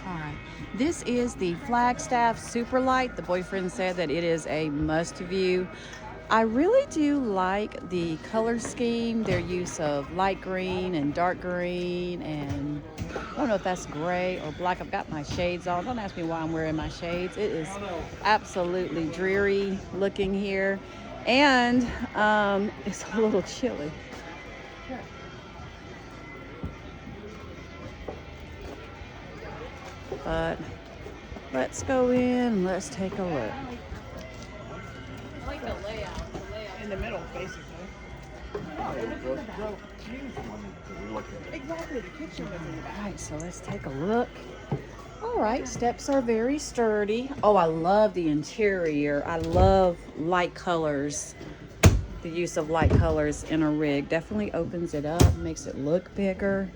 All right. This is the Flagstaff Super Lite. The boyfriend said that it is a must-view. I really do like the color scheme, their use of light green and dark green, and I don't know if that's gray or black. I've got my shades on. Don't ask me why I'm wearing my shades. It is absolutely dreary looking here, and it's a little chilly. But let's go in, let's take a look. I like the layout. In the middle, basically. Exactly, the kitchen was in the back. All right, so let's take a look. All right, steps are very sturdy. Oh, I love the interior. I love light colors. The use of light colors in a rig definitely opens it up, makes it look bigger.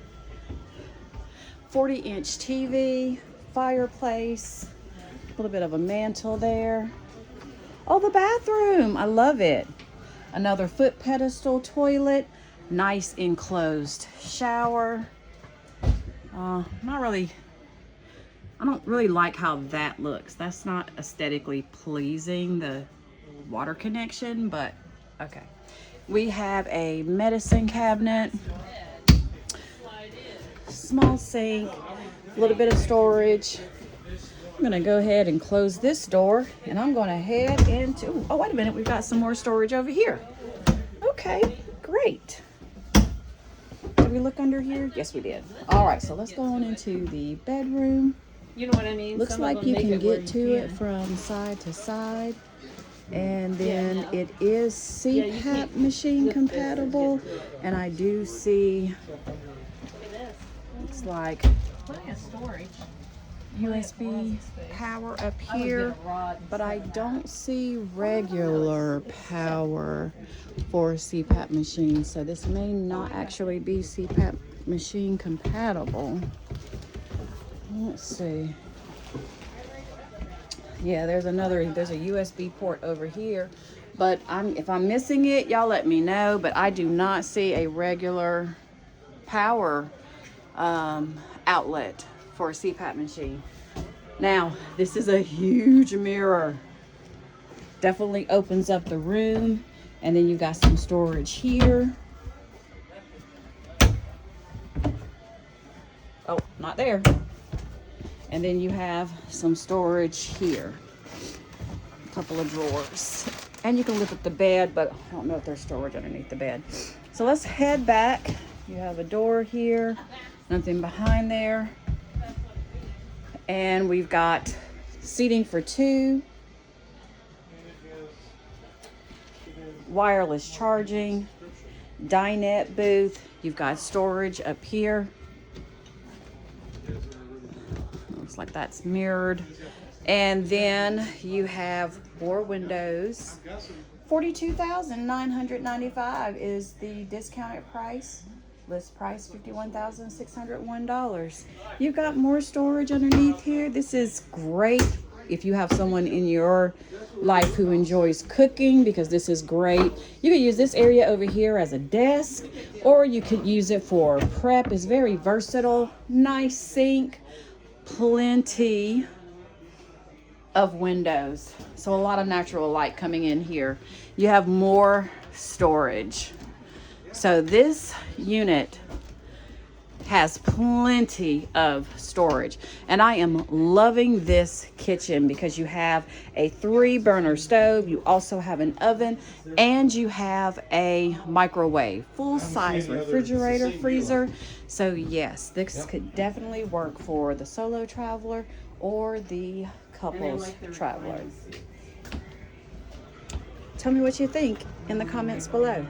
40-inch TV, fireplace, a little bit of a mantle there. Oh, the bathroom, I love it. Another foot pedestal toilet, nice enclosed shower. I don't really like how that looks. That's not aesthetically pleasing, the water connection, but okay. We have a medicine cabinet, small sink, a little bit of storage. I'm gonna go ahead and close this door, and I'm gonna head into, oh, wait a minute, we've got some more storage over here. Okay, great. Did we look under here? Yes, we did. All right, so let's go on into the bedroom. You know what I mean? Looks like you can get to it from side to side. And then it is CPAP machine compatible. And I do see, looks like Plenty of storage. USB power up here, but I don't see regular power for CPAP machine, so this may not actually be CPAP machine compatible. Let's see. Yeah, there's a USB port over here, but if I'm missing it, y'all let me know, but I do not see a regular power outlet for a CPAP machine. Now, this is a huge mirror. Definitely opens up the room. And then you've got some storage here. Oh, not there. And then you have some storage here. A couple of drawers. And you can lift up the bed, but I don't know if there's storage underneath the bed. So let's head back. You have a door here. Nothing behind there. And we've got seating for two, wireless charging, dinette booth. You've got storage up here. Looks like that's mirrored. And then you have four windows. $42,995 is the discounted price. List price $51,601. You've got more storage underneath here. This is great if you have someone in your life who enjoys cooking, because this is great. You could use this area over here as a desk, or you could use it for prep. It's very versatile. Nice sink, plenty of windows, so a lot of natural light coming in here. You have more storage. So this unit has plenty of storage, and I am loving this kitchen because you have a 3-burner stove, you also have an oven, and you have a microwave, full-size refrigerator, freezer. So yes, this could definitely work for the solo traveler or the couples traveler. Tell me what you think in the comments below.